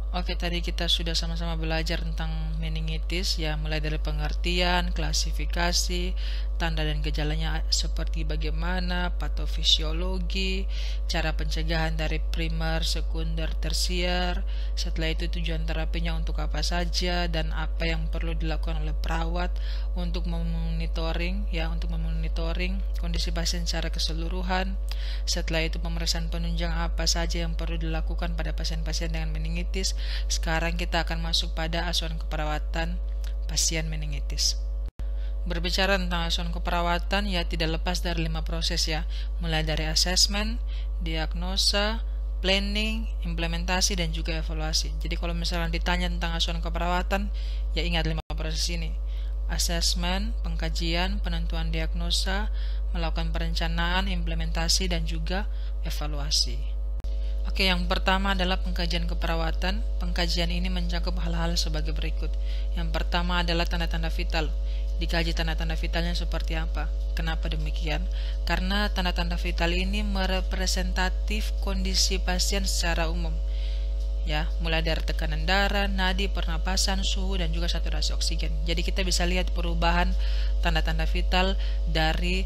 Oke, tadi kita sudah sama-sama belajar tentang meningitis ya, mulai dari pengertian, klasifikasi, tanda dan gejalanya seperti bagaimana, patofisiologi, cara pencegahan dari primer, sekunder, tersier, setelah itu tujuan terapinya untuk apa saja dan apa yang perlu dilakukan oleh perawat untuk memonitoring kondisi pasien secara keseluruhan. Setelah itu pemeriksaan penunjang apa saja yang perlu dilakukan pada pasien-pasien dengan meningitis. Sekarang kita akan masuk pada asuhan keperawatan pasien meningitis. Berbicara tentang asuhan keperawatan, ya tidak lepas dari 5 proses ya, mulai dari assessment, diagnosa, planning, implementasi, dan juga evaluasi. Jadi kalau misalnya ditanya tentang asuhan keperawatan, ya ingat 5 proses ini. Assessment, pengkajian, penentuan diagnosa, melakukan perencanaan, implementasi, dan juga evaluasi. Oke, yang pertama adalah pengkajian keperawatan. Pengkajian ini mencakup hal-hal sebagai berikut. Yang pertama adalah tanda-tanda vital. Dikaji tanda-tanda vitalnya seperti apa. Kenapa demikian? Karena tanda-tanda vital ini merepresentatif kondisi pasien secara umum. Ya, mulai dari tekanan darah, nadi, pernapasan, suhu, dan juga saturasi oksigen. Jadi kita bisa lihat perubahan tanda-tanda vital dari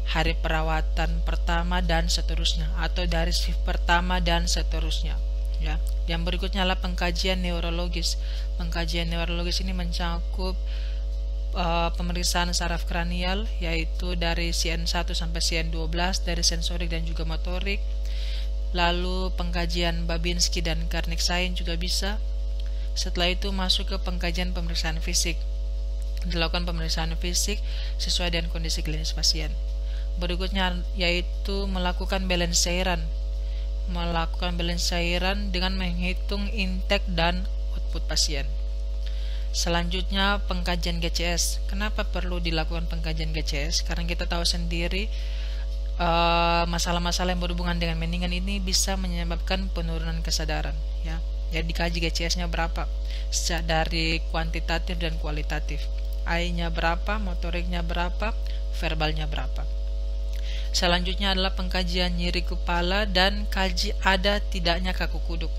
hari perawatan pertama dan seterusnya, atau dari shift pertama dan seterusnya. Ya, yang berikutnya adalah pengkajian neurologis. Pengkajian neurologis ini mencakup pemeriksaan saraf kranial, yaitu dari CN1 sampai CN12, dari sensorik dan juga motorik. Lalu pengkajian Babinski dan Karnik-Sain juga bisa. Setelah itu masuk ke pengkajian pemeriksaan fisik. Dilakukan pemeriksaan fisik sesuai dengan kondisi klinis pasien. Berikutnya yaitu melakukan balance cairan dengan menghitung intake dan output pasien. Selanjutnya pengkajian GCS. Kenapa perlu dilakukan pengkajian GCS? Karena kita tahu sendiri masalah-masalah yang berhubungan dengan mendingan ini bisa menyebabkan penurunan kesadaran ya. Jadi dikaji GCS-nya berapa dari kuantitatif dan kualitatif. AI-nya berapa, motoriknya berapa, verbalnya berapa. Selanjutnya adalah pengkajian nyeri kepala dan kaji ada tidaknya kaku kuduk.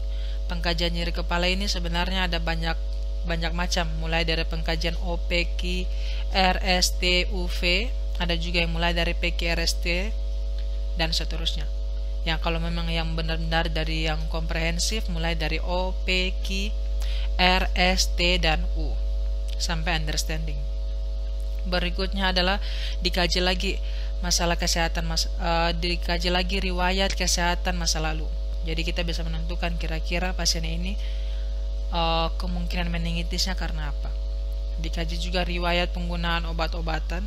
Pengkajian nyeri kepala ini sebenarnya ada banyak macam, mulai dari pengkajian OPQ, RST, UV, ada juga yang mulai dari PQRST dan seterusnya. Yang kalau memang yang benar-benar dari yang komprehensif, mulai dari OPQ, RST, dan U sampai understanding. Berikutnya adalah dikaji lagi masalah kesehatan, dikaji lagi riwayat kesehatan masa lalu. Jadi kita bisa menentukan kira-kira pasien ini kemungkinan meningitisnya karena apa. Dikaji juga riwayat penggunaan obat-obatan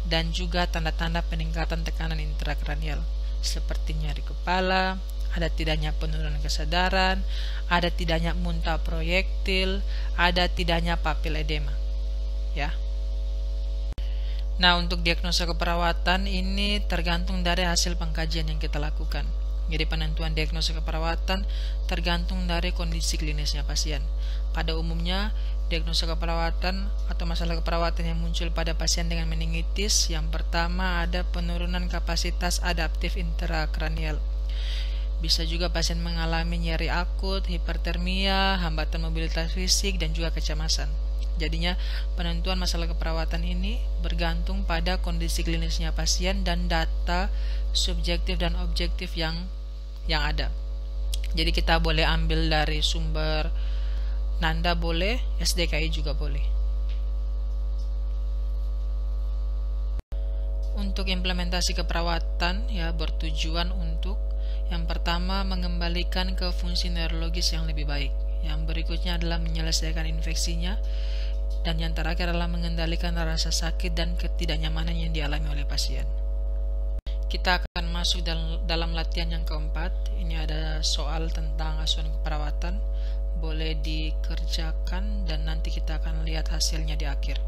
dan juga tanda-tanda peningkatan tekanan intrakranial seperti nyeri kepala, ada tidaknya penurunan kesadaran, ada tidaknya muntah proyektil, ada tidaknya papil edema. Ya. Nah, untuk diagnosa keperawatan ini tergantung dari hasil pengkajian yang kita lakukan. Jadi penentuan diagnosa keperawatan tergantung dari kondisi klinisnya pasien. Pada umumnya, diagnosa keperawatan atau masalah keperawatan yang muncul pada pasien dengan meningitis, yang pertama ada penurunan kapasitas adaptif intrakranial. Bisa juga pasien mengalami nyeri akut, hipertermia, hambatan mobilitas fisik, dan juga kecemasan. Jadinya penentuan masalah keperawatan ini bergantung pada kondisi klinisnya pasien dan data subjektif dan objektif yang ada. Jadi kita boleh ambil dari sumber Nanda boleh, SDKI juga boleh. Untuk implementasi keperawatan ya bertujuan untuk yang pertama mengembalikan ke fungsi neurologis yang lebih baik. Yang berikutnya adalah menyelesaikan infeksinya. Dan yang terakhir adalah mengendalikan rasa sakit dan ketidaknyamanan yang dialami oleh pasien. Kita akan masuk dalam latihan yang keempat. Ini ada soal tentang asuhan keperawatan. Boleh dikerjakan dan nanti kita akan lihat hasilnya di akhir.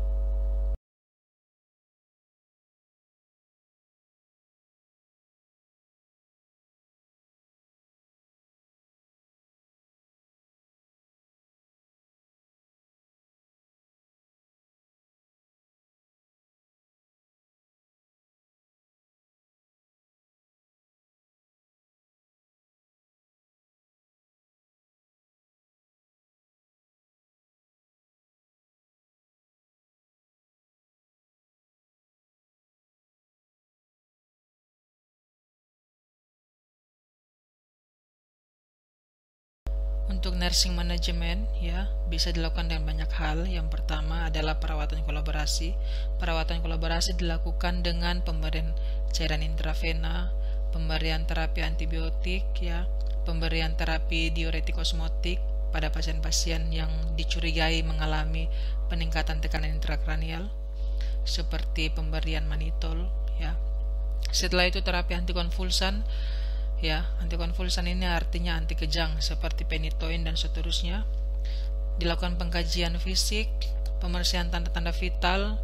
Untuk nursing management ya bisa dilakukan dengan banyak hal. Yang pertama adalah perawatan kolaborasi. Perawatan kolaborasi dilakukan dengan pemberian cairan intravena, pemberian terapi antibiotik ya, pemberian terapi diuretik osmotik pada pasien-pasien yang dicurigai mengalami peningkatan tekanan intrakranial seperti pemberian manitol ya. Setelah itu terapi antikonvulsan ya, antikonvulsan ini artinya anti kejang seperti penitoin dan seterusnya. Dilakukan pengkajian fisik, pemeriksaan tanda-tanda vital,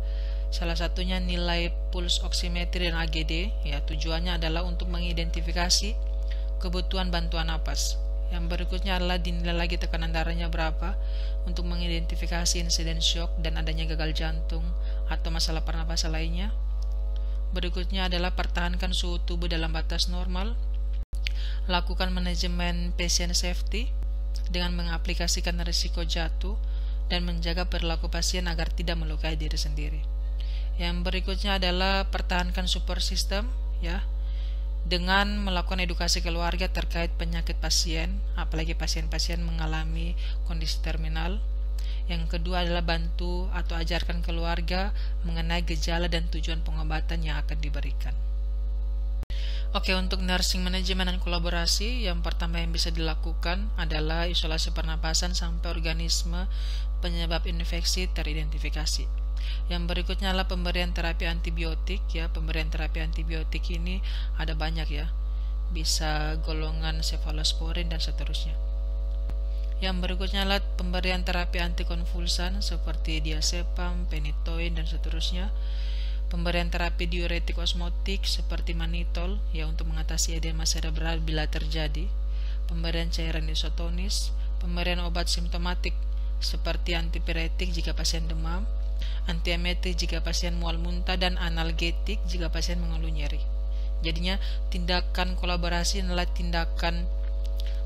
salah satunya nilai puls oximetri dan AGD ya. Tujuannya adalah untuk mengidentifikasi kebutuhan bantuan napas. Yang berikutnya adalah dinilai lagi tekanan darahnya berapa untuk mengidentifikasi insiden shock dan adanya gagal jantung atau masalah pernapasan lainnya. Berikutnya adalah pertahankan suhu tubuh dalam batas normal. Lakukan manajemen patient safety dengan mengaplikasikan risiko jatuh dan menjaga perilaku pasien agar tidak melukai diri sendiri. Yang berikutnya adalah pertahankan support system ya, dengan melakukan edukasi keluarga terkait penyakit pasien, apalagi pasien-pasien mengalami kondisi terminal. Yang kedua adalah bantu atau ajarkan keluarga mengenai gejala dan tujuan pengobatan yang akan diberikan. Oke, untuk nursing management dan kolaborasi, yang pertama yang bisa dilakukan adalah isolasi pernapasan sampai organisme penyebab infeksi teridentifikasi. Yang berikutnya adalah pemberian terapi antibiotik ya. Pemberian terapi antibiotik ini ada banyak ya, bisa golongan cefalosporin dan seterusnya. Yang berikutnya adalah pemberian terapi antikonvulsan seperti diazepam, penitoin dan seterusnya. Pemberian terapi diuretik osmotik seperti manitol ya untuk mengatasi edema cerebral bila terjadi. Pemberian cairan isotonis, pemberian obat simptomatik seperti antipiretik jika pasien demam, antiemetik jika pasien mual muntah, dan analgetik jika pasien mengeluh nyeri. Jadinya tindakan kolaborasi adalah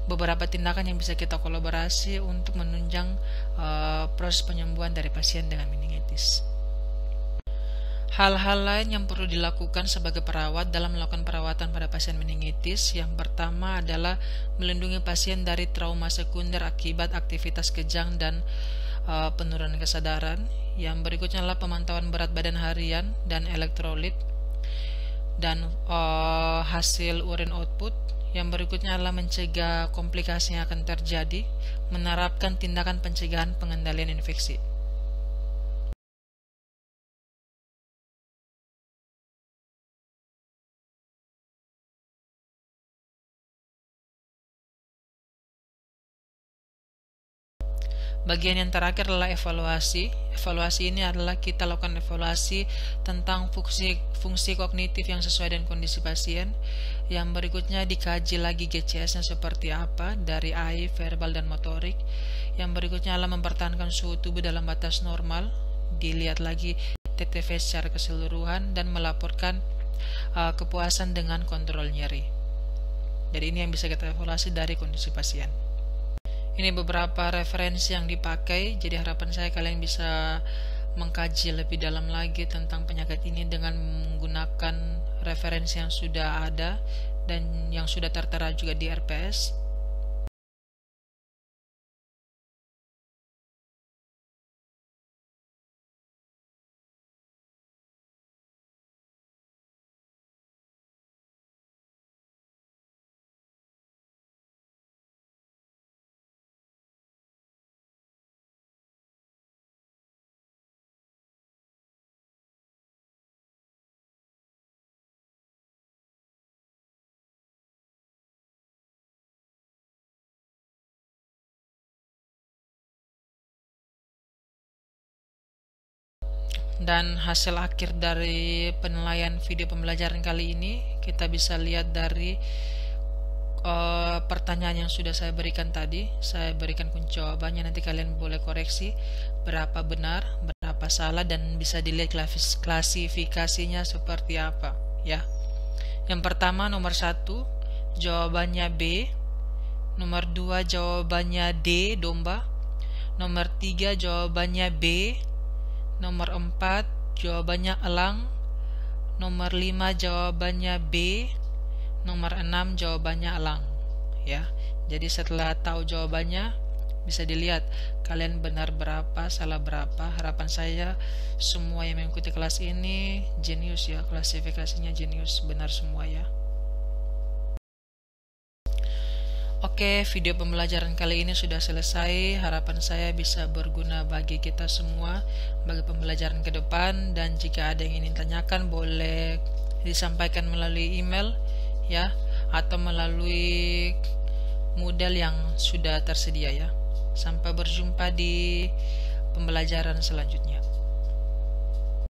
beberapa tindakan yang bisa kita kolaborasi untuk menunjang proses penyembuhan dari pasien dengan meningitis. Hal-hal lain yang perlu dilakukan sebagai perawat dalam melakukan perawatan pada pasien meningitis, yang pertama adalah melindungi pasien dari trauma sekunder akibat aktivitas kejang dan penurunan kesadaran. Yang berikutnya adalah pemantauan berat badan harian dan elektrolit dan hasil urin output. Yang berikutnya adalah mencegah komplikasi yang akan terjadi, menerapkan tindakan pencegahan pengendalian infeksi. Bagian yang terakhir adalah evaluasi. Evaluasi ini adalah kita lakukan evaluasi tentang fungsi kognitif yang sesuai dengan kondisi pasien. Yang berikutnya dikaji lagi GCS-nya seperti apa dari AI, verbal, dan motorik. Yang berikutnya adalah mempertahankan suhu tubuh dalam batas normal. Dilihat lagi TTV secara keseluruhan dan melaporkan kepuasan dengan kontrol nyeri. Jadi ini yang bisa kita evaluasi dari kondisi pasien. Ini beberapa referensi yang dipakai, jadi harapan saya kalian bisa mengkaji lebih dalam lagi tentang penyakit ini dengan menggunakan referensi yang sudah ada dan yang sudah tertera juga di RPS. Dan hasil akhir dari penilaian video pembelajaran kali ini kita bisa lihat dari pertanyaan yang sudah saya berikan tadi. Saya berikan kunci jawabannya, nanti kalian boleh koreksi berapa benar, berapa salah, dan bisa dilihat klasifikasinya seperti apa ya. Yang pertama nomor 1 jawabannya B, nomor 2 jawabannya D domba, nomor 3 jawabannya B, nomor 4 jawabannya elang, nomor 5 jawabannya B, nomor 6 jawabannya elang ya. Jadi setelah tahu jawabannya, bisa dilihat kalian benar berapa, salah berapa. Harapan saya semua yang mengikuti kelas ini jenius ya, klasifikasinya jenius, benar semua ya. Oke, video pembelajaran kali ini sudah selesai. Harapan saya bisa berguna bagi kita semua, bagi pembelajaran ke depan. Dan jika ada yang ingin tanyakan, boleh disampaikan melalui email ya, atau melalui model yang sudah tersedia ya. Sampai berjumpa di pembelajaran selanjutnya.